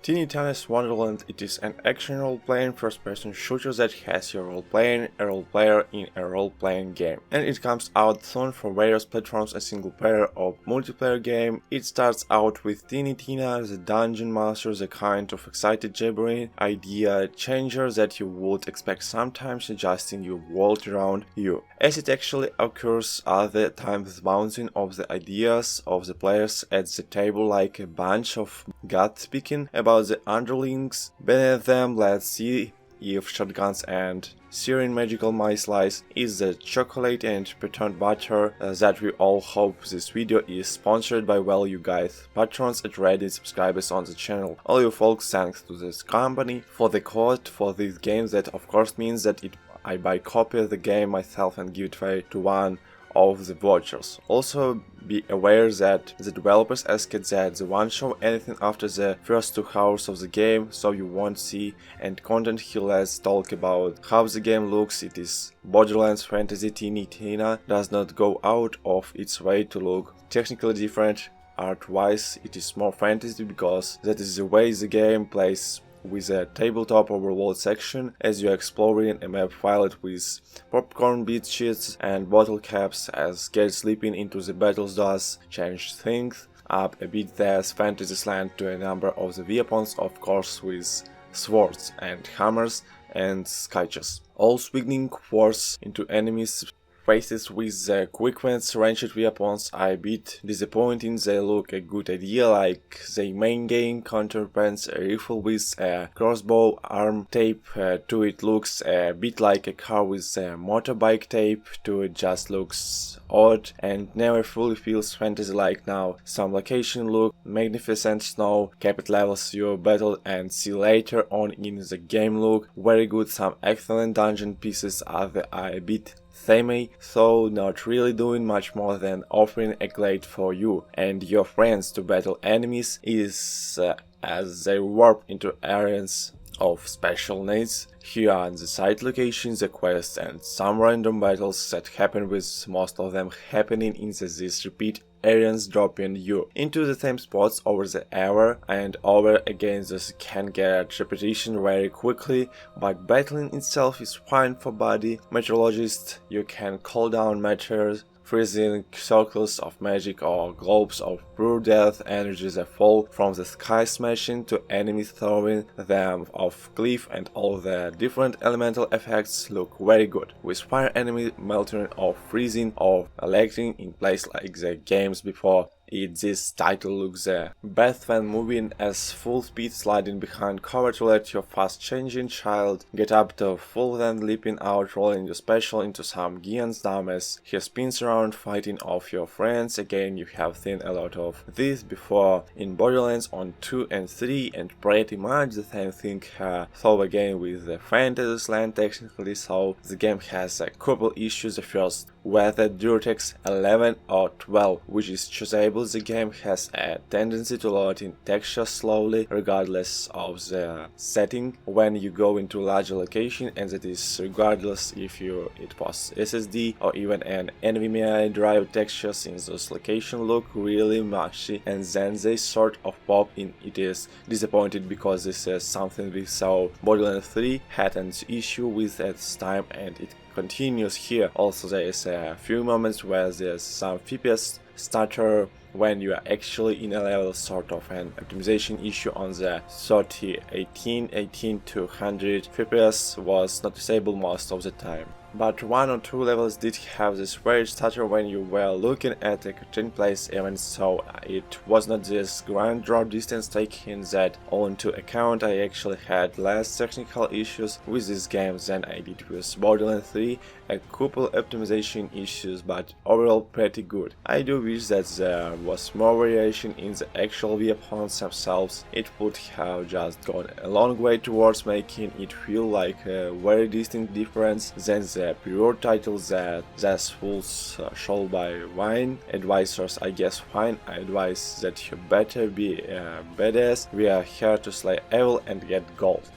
Tiny Tina's Wonderland, it is an action role-playing first-person shooter that has you role-playing a role-player in a role-playing game. And it comes out soon for various platforms, a single-player or multiplayer game. It starts out with Tiny Tina, the dungeon master, the kind of excited jabbering idea changer that you would expect sometimes adjusting your world around you. As it actually occurs at the times bouncing off the ideas of the players at the table like a bunch of God speaking about the underlings beneath them. Let's see if shotguns and searing magical mice lies is the chocolate and peanut butter that we all hope. This video is sponsored by, well, you guys, patrons at Reddit, subscribers on the channel. All you folks, thanks to this company for the code for these games. That of course means that I buy copy of the game myself and give it away to one of the vouchers. Also be aware that the developers asked that they won't show anything after the first 2 hours of the game, so you won't see and content here. Let's talk about how the game looks. It is Borderlands fantasy. Tiny Tina does not go out of its way to look technically different. Art-wise it is more fantasy because that is the way the game plays, with a tabletop overworld section as you exploring a map filled with popcorn bead sheets and bottle caps. As get slipping into the battles does change things up a bit. There's fantasy slant to a number of the weapons, of course, with swords and hammers and scythes, all swinging force into enemies' faces with the quick-went ranged weapons. I bit disappointing. They look a good idea, like the main game counterpans a rifle with a crossbow arm tape to it. Looks a bit like a car with a motorbike tape to it. Just looks odd and never fully feels fantasy-like. Now some location look magnificent, snow capped levels you battle and see later on in the game look very good. Some excellent dungeon pieces are a bit samey, so not really doing much more than offering a glade for you and your friends to battle enemies as they warp into areas of special needs. Here are the side locations, the quests and some random battles that happen, with most of them happening in these repeat areas, dropping you into the same spots over the hour and over again. This can get repetition very quickly, but battling itself is fine for body. Meteorologist, you can call down meteors, freezing circles of magic or globes of pure death energy that fall from the sky, smashing to enemies, throwing them off cliff, and all the different elemental effects look very good, with fire enemy melting or freezing or electing in place like the games before it. This title looks the best when moving as full speed, sliding behind cover to let your fast changing child get up to full, then leaping out, rolling your special into some Gian's dam as he spins around fighting off your friends. Again, you have seen a lot of this before in Borderlands on 2 and 3, and pretty much the same thing so again with the fantasy slant technically. So the game has a couple issues. The first, whether DualShock 11 or 12, which is choosable. The game has a tendency to load in textures slowly regardless of the setting when you go into larger location, and that is regardless if it was SSD or even an NVMe drive. Textures in those locations look really mushy and then they sort of pop in. It is disappointed because this is something we saw Borderlands 3 had an issue with at this time, and it continues here. Also there is a few moments where there's some FPS stutter when you are actually in a level, sort of an optimization issue on the 3080 to 100 FPS was noticeable most of the time. But 1 or 2 levels did have this weird stutter when you were looking at a certain place, even so it was not this grand drop distance. taking that all into account, I actually had less technical issues with this game than I did with Borderlands 3, a couple optimization issues, but overall pretty good. I do wish that there was more variation in the actual weapons themselves. It would have just gone a long way towards making it feel like a very distinct difference than the pure titles that fools should by wine. Advisors, I guess fine. I advise that you better be a badass. We are here to slay evil and get gold.